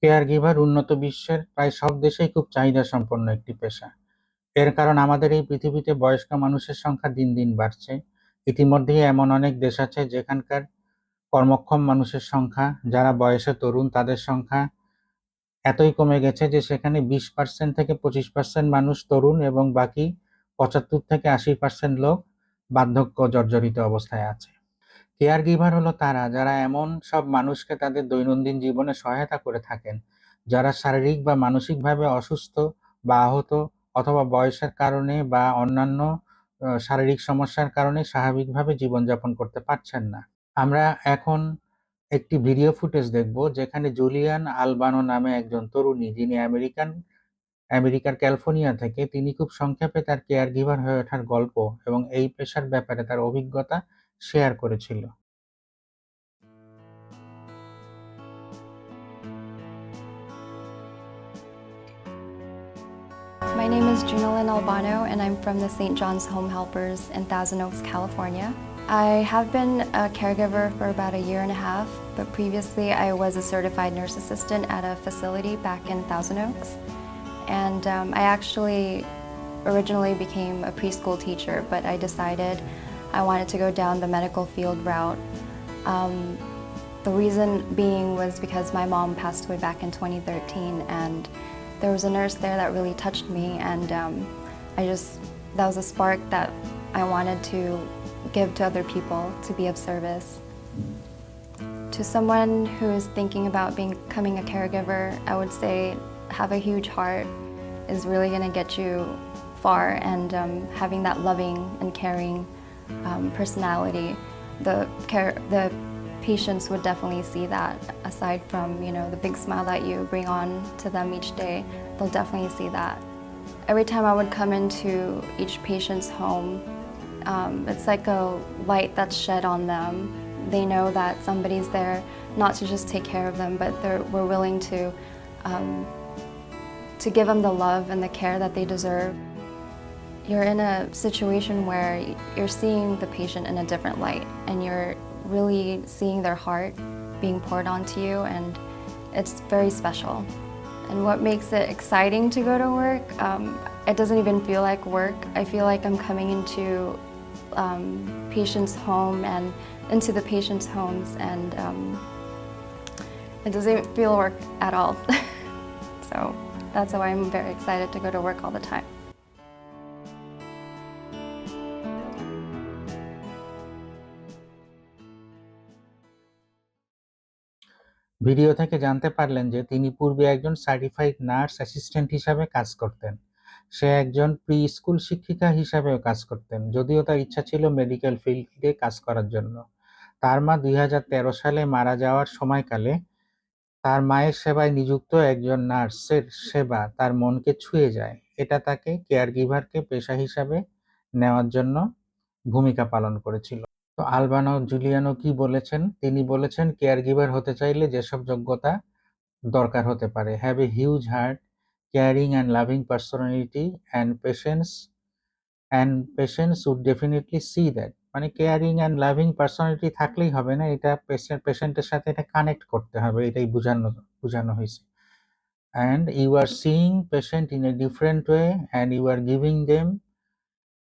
Care giver উন্নত বিশ্বের প্রায় সব দেশেই খুব চাহিদা সম্পন্ন একটি পেশা। এর কারণ আমাদের এই পৃথিবীতে বয়স্ক মানুষের সংখ্যা দিন দিন বাড়ছে। ইতিমধ্যেই এমন অনেক দেশ আছে যেখানকার কর্মক্ষম মানুষের সংখ্যা, যারা বয়সে তরুণ, তাদের সংখ্যা এতই কমে গেছে যে সেখানে 20% থেকে 25% মানুষ তরুণ এবং বাকি 75 থেকে 80% লোক বার্ধক্য জর্জরিত অবস্থায় আছে। কেয়ার গিভার হলো তারা যারা এমন সব মানুষকে তাদের দৈনন্দিন জীবনে সহায়তা করে থাকেন, যারা শারীরিক বা মানসিকভাবে অসুস্থ বা আহত, অথবা বয়সের কারণে বা অন্যান্য শারীরিক সমস্যার কারণে স্বাভাবিকভাবে জীবনযাপন করতে পারছেন না। আমরা এখন একটি ভিডিও ফুটেজ দেখব যেখানে জুলিয়ান আলবানো নামে একজন তরুণী, যিনি আমেরিকার ক্যালিফোর্নিয়া থেকে, তিনি খুব সংক্ষেপে তার কেয়ার গিভার হয়ে ওঠার গল্প এবং এই পেশার ব্যাপারে তার অভিজ্ঞতা শেয়ার করেছিল। My name is Junalyn Albano, and I'm from the St. John's Home Helpers in Thousand Oaks, California. I have been a caregiver for about a year and a half, but previously I was a certified nurse assistant at a facility back in Thousand Oaks. And I actually originally became a preschool teacher, but I decided I wanted to go down the medical field route. The reason being was because my mom passed away back in 2013, and there was a nurse there that really touched me, and that was a spark that I wanted to give to other people, to be of service. To someone who is thinking about becoming a caregiver, I would say have a huge heart is really going to get you far, and having that loving and caring personality, the patients would definitely see that. Aside from, the big smile that you bring on to them each day, they'll definitely see that. Every time I would come into each patient's home, it's like a light that's shed on them. They know that somebody's there, not to just take care of them, but we're willing to give them the love and the care that they deserve. You're in a situation where you're seeing the patient in a different light, and you're really seeing their heart being poured onto you, and it's very special. And what makes it exciting to go to work, it doesn't even feel like work. I feel like I'm coming into patients' home and into the patients' homes, and it doesn't feel work at all. So that's why I'm very excited to go to work all the time. Video থেকে জানতে পারলেন যে তিনি পূর্বে একজন certified nurse assistant হিসাবে কাজ করতেন। সে একজন প্রি স্কুল শিক্ষিকা হিসাবেও কাজ করতেন, যদিও তার ইচ্ছা ছিল মেডিকেল ফিল্ডে কাজ করার জন্য। তার মা 2013 সালে মারা যাওয়ার সময়কালে তার মায়ের সেবায় নিযুক্ত একজন নার্সের সেবা তার মনকে ছুঁয়ে যায়। এটা তাকে কেয়ার গিভারকে পেশা হিসাবে নেওয়ার জন্য ভূমিকা পালন করেছিল। তো আলবানো জুলিয়ানো কি বলেছেন? তিনি বলেছেন, কেয়ার গিভার হতে চাইলে যেসব যোগ্যতা দরকার হতে পারে: have a huge heart, caring and loving personality, and patients would definitely see that. মানে কেয়ারিং অ্যান্ড লাভিং পার্সোনালিটি থাকলেই হবে না, এটা পেশেন্টের সাথে এটা কানেক্ট করতে হবে, এটাই বোঝানো হয়েছে। And you are seeing patient in a different way, and you are giving them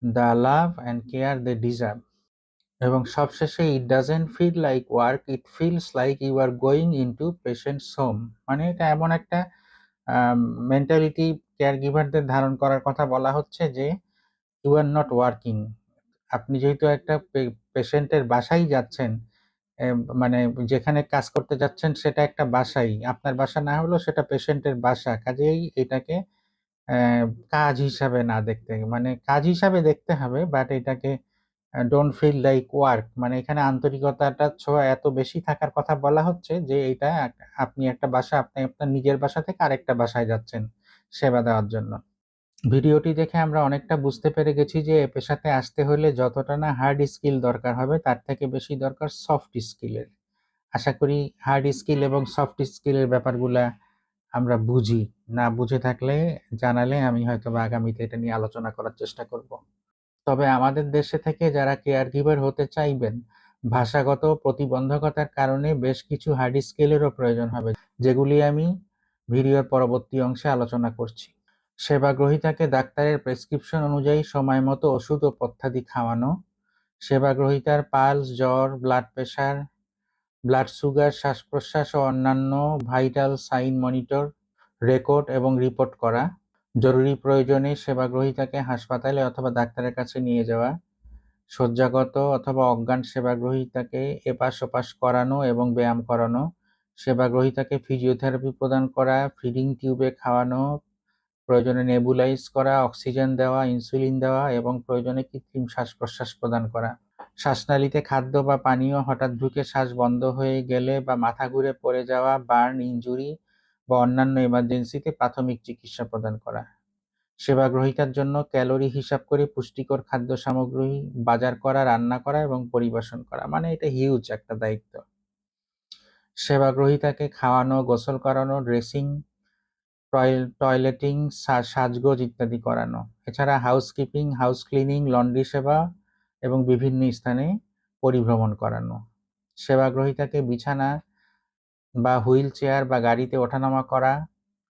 the love and care they deserve. এবং সবশেষে, it doesn't feel like work, it feels like you are going into patients home. মানে এটা এমন একটা mentality care গিভারদের ধারণ করার কথা বলা হচ্ছে যে ইউ আর নট ওয়ার্কিং। আপনি যেহেতু একটা পেশেন্টের বাসায় যাচ্ছেন, মানে যেখানে কাজ করতে যাচ্ছেন সেটা একটা বাসাই, আপনার বাসা না হলেও সেটা পেশেন্টের বাসা, কাজেই এটাকে কাজ হিসাবে না দেখতে, মানে কাজ হিসাবে দেখতে হবে, বাট এটাকে ডোন্ট ফিল লাইক ওয়ার্ক। মানে এখানে আন্তরিকতাটা ছোঁয়া এত বেশি থাকার কথা বলা হচ্ছে যে এটা আপনি একটা বাসা, আপনি আপনার নিজের বাসা থেকে আরেকটা বাসায় যাচ্ছেন সেবা দেওয়ার জন্য। ভিডিওটি দেখে আমরা অনেকটা বুঝতে পেরে গেছি যে এ পেশাতে আসতে হলে যতটা না হার্ড স্কিল দরকার হবে, তার থেকে বেশি দরকার সফট স্কিলের। আশা করি হার্ড স্কিল এবং সফট স্কিলের ব্যাপারগুলা আমরা বুঝি। না বুঝে থাকলে জানালে আমি হয়তোবা আগামীতে এটা নিয়ে আলোচনা করার চেষ্টা করব। তবে আমাদের দেশে থেকে যারা কেয়ার গিভার হতে চাইবেন, ভাষাগত প্রতিবন্ধকতার কারণে বেশ কিছু হার্ড স্কিলেরও প্রয়োজন হবে, যেগুলি আমি ভিডিওর পরবর্তী অংশে আলোচনা করছি। সেবা গ্রহীতাকে ডাক্তারের প্রেসক্রিপশন অনুযায়ী সময়মতো ওষুধ ও পথ্যাদি খাওয়ানো, সেবা গ্রহীতার পালস, জ্বর, ব্লাড প্রেশার, ব্লাড সুগার, শ্বাস-প্রশ্বাস ও অন্যান্য ভাইটাল সাইন মনিটর, রেকর্ড এবং রিপোর্ট করা, জরুরি প্রয়োজনে সেবা গ্রহীতাকে হাসপাতালে অথবা ডাক্তারের কাছে নিয়ে যাওয়া, শয্যাগত অথবা অজ্ঞান সেবা গ্রহীতাকে এপাশ-ওপাশ করানো এবং ব্যায়াম করানো, সেবা গ্রহীতাকে ফিজিওথেরাপি প্রদান করা, ফিডিং টিউবে খাওয়ানো, প্রয়োজনে নেবুলাইজ করা, অক্সিজেন দেওয়া, ইনসুলিন দেওয়া এবং প্রয়োজনে কৃত্রিম শ্বাস-প্রশ্বাস প্রদান করা। শ্বাসনালীতে খাদ্য বা পানীয় হঠাৎ ঢুকে শ্বাস বন্ধ হয়ে গেলে বা মাথা ঘুরে পড়ে যাওয়া, বার্ন, ইনজুরি বা অন্যান্য এমার্জেন্সিতে প্রাথমিক চিকিৎসা প্রদান করা। সেবা গ্রহীতার জন্য ক্যালোরি হিসাব করে পুষ্টিকর খাদ্য সামগ্রী বাজার করা, রান্না করা এবং পরিবেশন করা। মানে এটা হিউজ একটা দায়িত্ব। সেবা গ্রহীতাকে খাওয়ানো, গোসল করানো, ড্রেসিং, টয়লেটিং, সাজগোজ ইত্যাদি করানো। এছাড়া হাউসকিপিং, হাউস ক্লিনিং, লন্ড্রি সেবা এবং বিভিন্ন স্থানে পরিভ্রমণ করানো। সেবা গ্রহীতাকে বিছানা বা হুইল চেয়ার বা গাড়িতে ওঠানামা করা,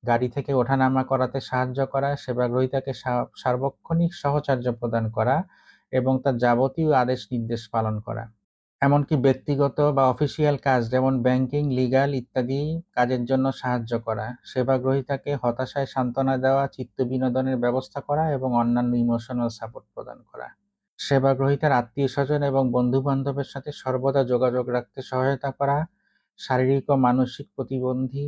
গাড়ি থেকে ওঠানামা করাতে সাহায্য করা, সেবা গ্রহীতাকে সার্বক্ষণিক সহচর্য প্রদান করা এবং তার যাবতীয় আদেশ নির্দেশ পালন করা। এমনকি ব্যক্তিগত বা অফিসিয়াল কাজ যেমন ব্যাংকিং, লিগ্যাল ইত্যাদি কাজের জন্য সাহায্য করা, সেবা গ্রহীতাকে হতাশায় সান্ত্বনা দেওয়া, চিত্ত বিনোদনের ব্যবস্থা করা এবং অন্যান্য ইমোশনাল সাপোর্ট প্রদান করা। সেবা গ্রহীতার আত্মীয়স্বজন এবং বন্ধু-বান্ধবের সাথে সর্বদা যোগাযোগ রাখতে সহায়তা করা, শারীরিক ও মানসিক প্রতিবন্ধী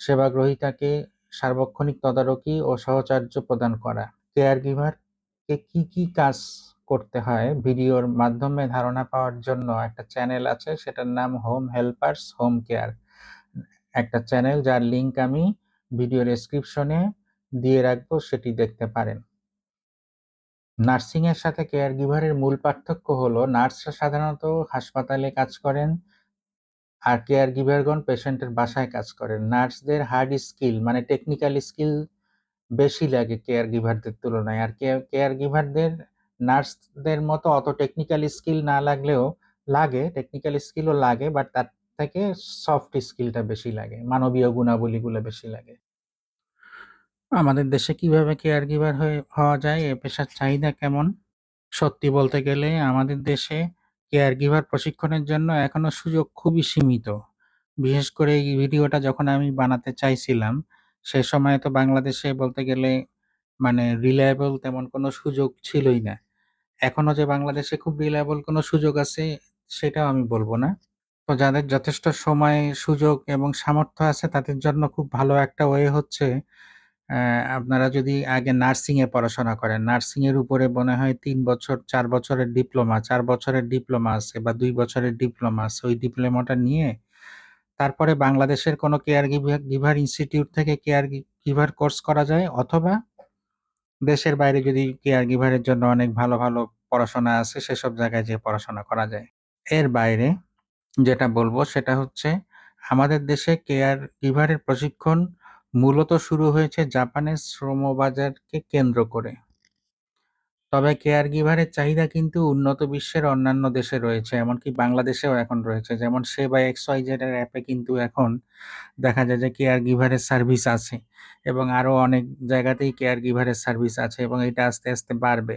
সেবা গ্রহীতাকে সার্বক্ষণিক তদারকি ও সহচর্য প্রদান করা। কেয়ার গিভারকে কি কি কাজ করতে হয় ভিডিওর মাধ্যমে ধারণা পাওয়ার জন্য একটা চ্যানেল আছে, সেটার নাম হোম হেল্পার্স হোম কেয়ার। একটা চ্যানেল যার লিংক আমি ভিডিও ডেসক্রিপশনে দিয়ে রাখবো, সেটি দেখতে পারেন। নার্সিং এর সাথে কেয়ার গিভারের মূল পার্থক্য হলো নার্সরা সাধারণত হাসপাতালে কাজ করেন আর কেয়ার গিভারগণ পেশেন্টের বাসায় কাজ করেন। নার্সদের হার্ড স্কিল মানে টেকনিক্যাল স্কিল বেশি লাগে কেয়ার গিভারদের তুলনায়। আর কেয়ার গিভারদের নার্সদের মতো অত টেকনিক্যাল স্কিল না লাগলেও লাগে, টেকনিক্যাল স্কিলও লাগে, বাট তার থেকে সফট স্কিলটা বেশি লাগে, মানবীয় গুণাবলীগুলো বেশি লাগে। আমাদের দেশে কিভাবে কেয়ার গিভার হওয়া যায়, এ পেশার চাহিদা কেমন? সত্যি বলতে গেলে আমাদের দেশে কেয়ার গিভার প্রশিক্ষণের জন্য এখনো সুযোগ খুবই সীমিত। বিশেষ করে এই ভিডিওটা যখন আমি বানাতে চাইছিলাম, সে সময় তো বাংলাদেশে বলতে গেলে মানে রিলায়েবল তেমন কোনো সুযোগ ছিলই না। এখনো যে বাংলাদেশে খুব রিলায়েবল কোনো সুযোগ আছে, সেটাও আমি বলব না। তো যাদের যথেষ্ট সময়, সুযোগ এবং সামর্থ্য আছে তাদের জন্য খুব ভালো একটা ওয়ে হচ্ছে আপনারা যদি আগে নার্সিং এ পড়াশোনা করেন। নার্সিং এর উপরে মনে হয় ৩ বছর ৪ বছরের ডিপ্লোমা, ৪ বছরের ডিপ্লোমা আছে বা ২ বছরের ডিপ্লোমা আছে। ওই ডিপ্লোমাটা নিয়ে তারপরে বাংলাদেশের কোনো কেয়ার গিভার ইনস্টিটিউট থেকে কেয়ার গিভার কোর্স করা যায়, অথবা দেশের বাইরে যদি কেয়ার গিভারের জন্য অনেক ভালো, ভালো পড়াশোনা আছে সেসব জায়গায় যেয়ে পড়াশোনা করা যায়। এর বাইরে যেটা বলব সেটা হচ্ছে আমাদের দেশে কেয়ার গিভারের প্রশিক্ষণ মূলত শুরু হয়েছে জাপানের শ্রমবাজারকে কেন্দ্র করে। তবে কেয়ার গিভারের চাহিদা কিন্তু উন্নত বিশ্বের অন্যান্য দেশে রয়েছে, এমনকি বাংলাদেশেও এখন রয়েছে। যেমন সেবা XYZ এর অ্যাপে কিন্তু এখন দেখা যায় যে কেয়ার গিভারের সার্ভিস আছে এবং আরো অনেক জায়গাতেই কেয়ার গিভারের সার্ভিস আছে এবং এটা আস্তে, আস্তে বাড়বে।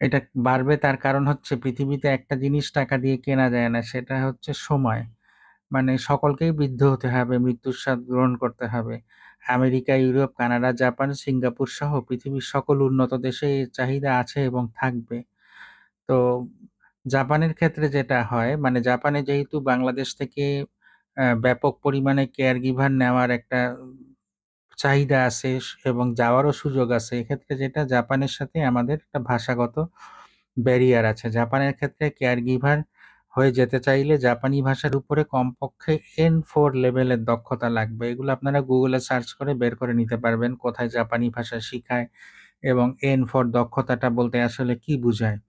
এটা বাড়বে তার কারণ হচ্ছে পৃথিবীতে একটা জিনিস টাকা দিয়ে কেনা যায় না, সেটা হচ্ছে সময়। মানে সকলকেই বৃদ্ধ হতে হবে, মৃত্যুর স্বাদ গ্রহণ করতে হবে। America, Europe, Canada, Japan, Singapore সহ পৃথিবীর সকল উন্নত দেশে এর চাহিদা আছে এবং থাকবে। তো জাপানের ক্ষেত্রে যেটা হয়, মানে জাপানে যেহেতু বাংলাদেশ থেকে ব্যাপক পরিমাণে কেয়ার গিভার নেওয়ার একটা চাহিদা আছে এবং যাওয়ারও সুযোগ আছে। এক্ষেত্রে যেটা জাপানের সাথে আমাদের একটা ভাষাগত ব্যারিয়ার আছে। জাপানের ক্ষেত্রে কেয়ার গিভার হয়ে যেতে চাইলে জাপানি ভাষার উপরে কমপক্ষে N4 লেভেলের দক্ষতা লাগবে। এগুলো আপনারা গুগলে সার্চ করে বের করে নিতে পারবেন কোথায় জাপানি ভাষা শিখায় এবং N4 দক্ষতাটা বলতে আসলে কি বুঝায়।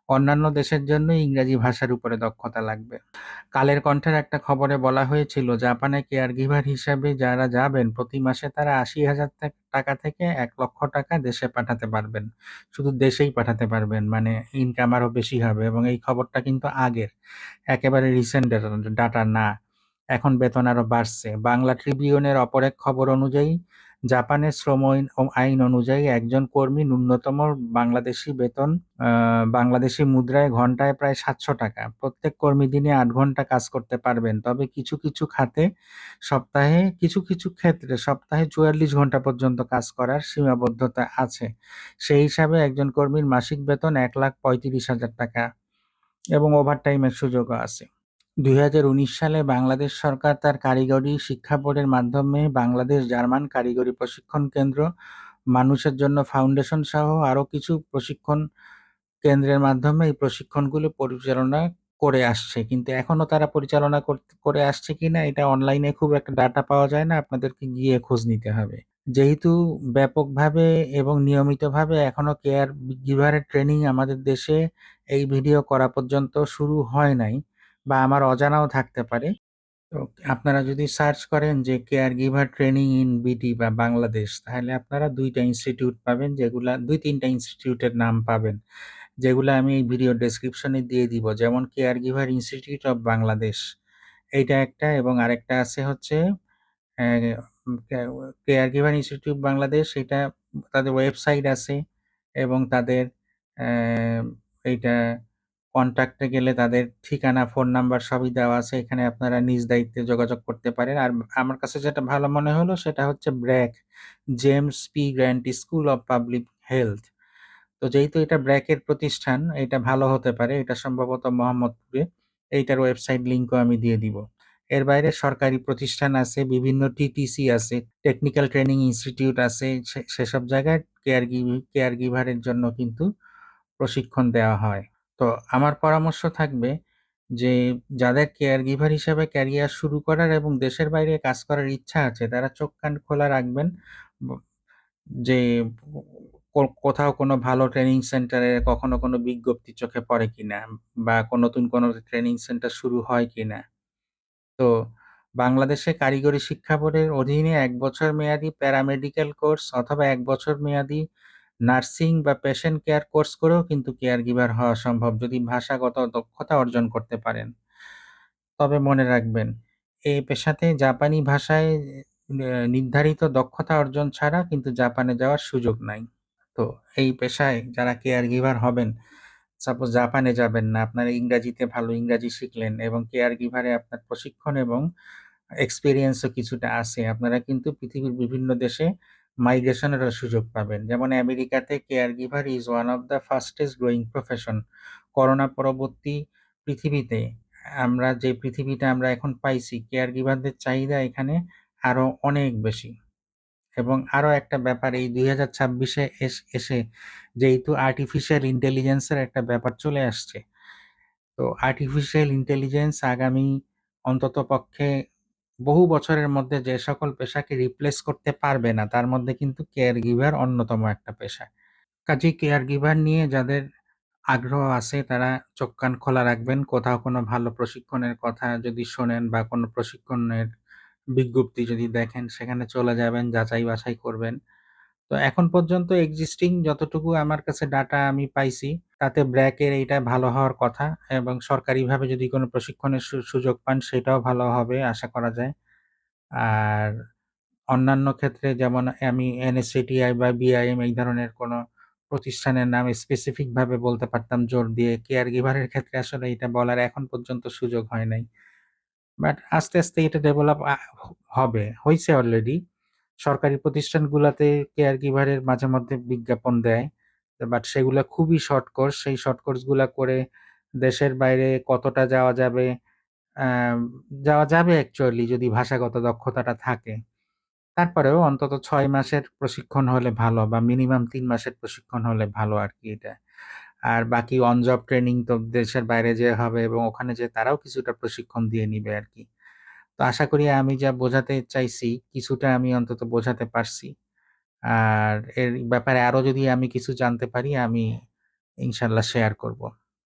অন্যান্য দেশের জন্য ইংরেজি ভাষার উপরে দক্ষতা লাগবে। কালের কণ্ঠের একটা খবরে বলা হয়েছিল জাপানে কেয়ার গিভার হিসাবে যারা যাবেন প্রতি মাসে তারা ৮০,০০০ টাকা থেকে ১,০০,০০০ টাকা দেশে পাঠাতে পারবেন। শুধু দেশেই পাঠাতে পারবেন, মানে ইনকাম আরো বেশি হবে এবং এই খবরটা কিন্তু আগের, একেবারে রিসেন্ট ডাটা না। এখন বেতন আরো বাড়ছে। বাংলা ট্রিবিউনের অপর এক খবর অনুযায়ী জাপানের শ্রম আইন অনুযায়ী একজন কর্মী ন্যূনতম বাংলাদেশি বেতন বাংলাদেশি মুদ্রায় ঘন্টায় প্রায় ৭০০ টাকা। প্রত্যেক কর্মী দিনে ৮ ঘন্টা কাজ করতে পারবেন। তবে কিছু কিছু ক্ষেত্রে সপ্তাহে ৪৪ ঘন্টা পর্যন্ত কাজ করার সীমাবদ্ধতা আছে। সেই হিসাবে একজন কর্মীর মাসিক বেতন ১,৩৫,০০০ টাকা এবং ওভারটাইমের সুযোগও আছে। ২০১৯ সালে বাংলাদেশ সরকার তার কারিগরি শিক্ষা বোর্ডের মাধ্যমে বাংলাদেশ জার্মান কারিগরি প্রশিক্ষণ কেন্দ্র, মানুষের জন্য ফাউন্ডেশন সহ আরও কিছু প্রশিক্ষণ কেন্দ্রের মাধ্যমে এই প্রশিক্ষণগুলো পরিচালনা করে আসছে। কিন্তু এখনো তারা পরিচালনা করে আসছে কিনা এটা অনলাইনে খুব একটা ডাটা পাওয়া যায় না, আপনাদেরকে গিয়ে খোঁজ নিতে হবে। যেহেতু ব্যাপকভাবে এবং নিয়মিতভাবে এখনো কেয়ার গিভারের ট্রেনিং আমাদের দেশে এই ভিডিও করা পর্যন্ত শুরু হয় নাই বা আমার অজানাও থাকতে পারে। তো আপনারা যদি সার্চ করেন যে care giver training in BD বা বাংলাদেশ, তাহলে আপনারা ২ টা ইনস্টিটিউট পাবেন, যেগুলা ২-৩ টা ইনস্টিটিউটের নাম পাবেন, যেগুলা আমি এই ভিডিও ডেসক্রিপশনে দিয়ে দিব। যেমন care giver institute of Bangladesh, এইটা একটা, এবং আরেকটা আছে হচ্ছে অ্যা কেয়ার গিভার ইনস্টিটিউট বাংলাদেশ, এটা তাদের ওয়েবসাইট আছে এবং তাদের এইটা কনট্যাক্টে গেলে তাদের ঠিকানা, ফোন নাম্বার সবই দেওয়া আছে। এখানে আপনারা নিজ দায়িত্বে যোগাযোগ করতে পারেন। আর আমার কাছে যেটা ভালো মনে হলো সেটা হচ্ছে BRAC, James P. Grant school of public health. তো যেহেতু এটা ব্র্যাকের প্রতিষ্ঠান, এটা ভালো হতে পারে। এটা সম্ভবত মোহাম্মদপুরে। এইটার ওয়েবসাইট লিংকও আমি দিয়ে দিব। এর বাইরে সরকারি প্রতিষ্ঠান আছে, বিভিন্ন টিটিসি আছে, টেকনিক্যাল ট্রেনিং ইনস্টিটিউট আছে। সেসব জায়গায় কেয়ার গিভারের জন্য কিন্তু প্রশিক্ষণ দেওয়া হয়। তো আমার পরামর্শ থাকবে যে যাদের কেয়ার গিভার হিসেবে ক্যারিয়ার শুরু করার এবং দেশের বাইরে কাজ করার ইচ্ছা আছে, তারা চোখ কান খোলা রাখবেন। ব যে কোথাও কোনো ভালো ট্রেনিং সেন্টারে কখনো কোনো বিজ্ঞপ্তি চোখে পড়ে কিনা বা নতুন কোনো ট্রেনিং সেন্টার শুরু হয় কিনা। তো বাংলাদেশে কারিগরি শিক্ষা বোর্ডের অধীনে ১ বছর মেয়াদী প্যারামেডিক্যাল কোর্স অথবা ১ বছর মেয়াদী নার্সিং বা পেশেন্ট কেয়ার কোর্স করেও কিন্তু কেয়ার গিভার হওয়া সম্ভব, যদি ভাষাগত দক্ষতা অর্জন করতে পারেন। তবে মনে রাখবেন, এই পেশাতে জাপানি ভাষায় নির্ধারিত দক্ষতা অর্জন ছাড়া কিন্তু জাপানে যাওয়ার সুযোগ নাই। তো এই পেশায় যারা কেয়ার গিভার হবেন, সাপোজ জাপানে যাবেন না, আপনারা ইংরাজিতে ভালো ইংরাজি শিখলেন এবং কেয়ার গিভারে আপনার প্রশিক্ষণ এবং এক্সপেরিয়েন্সও কিছুটা আছে। আপনারা কিন্তু পৃথিবীর বিভিন্ন দেশে মাইগ্রেশনেরও সুযোগ পাবেন। যেমন আমেরিকাতে care giver is one of the fastest growing profession. Corona পরবর্তী পৃথিবীতে যে পৃথিবীটা আমরা এখন পাইছি, কেয়ার গিভারদের চাহিদা এখানে আরো অনেক বেশি। এবং আরো একটা ব্যাপার, এই ২০২৬ এ এসে যেহেতু আর্টিফিশিয়াল ইন্টেলিজেন্স এর একটা ব্যাপার চলে আসছে। তো আর্টিফিশিয়াল ইন্টেলিজেন্স আগামী অন্ততপক্ষে বহু বছরের মধ্যে যে সকল পেশাকে রিপ্লেস করতে পারবে না, তার মধ্যে কিন্তু কেয়ার গিভার অন্যতম একটা পেশা। কাজেই কেয়ার গিভার নিয়ে যাদের আগ্রহ আছে তারা চোখ কান খোলা রাখবেন। কোথাও কোনো ভালো প্রশিক্ষণের কথা যদি শোনেন বা কোনো প্রশিক্ষণের বিজ্ঞপ্তি যদি দেখেন, সেখানে চলে যাবেন, যাচাই বাছাই করবেন। তো এখন পর্যন্ত এক্সিস্টিং যতটুকু আমার কাছে ডাটা আমি পাইছি, তাতে ব্র্যাকের এইটা ভালো হওয়ার কথা এবং সরকারিভাবে যদি কোনো প্রশিক্ষণের সুযোগ পান সেটাও ভালো হবে আশা করা যায়। আর অন্যান্য ক্ষেত্রে যেমন আমি NSCTI বা BIM এই ধরনের কোনো প্রতিষ্ঠানের নাম স্পেসিফিক ভাবে বলতে পারতাম জোর দিয়ে। কেয়ার গিভারের ক্ষেত্রে আসলে এটা বলার এখন পর্যন্ত সুযোগ হয় নাই। বাট আস্তে, আস্তে এটা ডেভেলপ হবে। হইছে অলরেডি। সরকারি প্রতিষ্ঠানগুলাতে কেয়ার গিভারের মাঝে মধ্যে বিজ্ঞাপন দেয়। বাট সেগুলা খুবই শর্ট কোর্স। সেই শর্ট কোর্স গুলা করে দেশের বাইরে কতটা যাওয়া যাবে অ্যাকচুয়ালি যদি ভাষাগত দক্ষতাটা থাকে। তারপরেও অন্তত ৬ মাসের প্রশিক্ষণ হলে ভালো বা মিনিমাম ৩ মাসের প্রশিক্ষণ হলে ভালো আরকি এটা। আর বাকি অন জব ট্রেনিং তো দেশের বাইরে যেয়ে হবে এবং ওখানে যেয়ে তারাও কিছুটা প্রশিক্ষণ দিয়ে নিবে আরকি। তো আশা করি আমি যা বোঝাতে চাইছি কিছুটা আমি অন্তত বোঝাতে পারছি। আর এর ব্যাপারে আরো যদি আমি কিছু জানতে পারি আমি ইনশাআল্লাহ শেয়ার করব।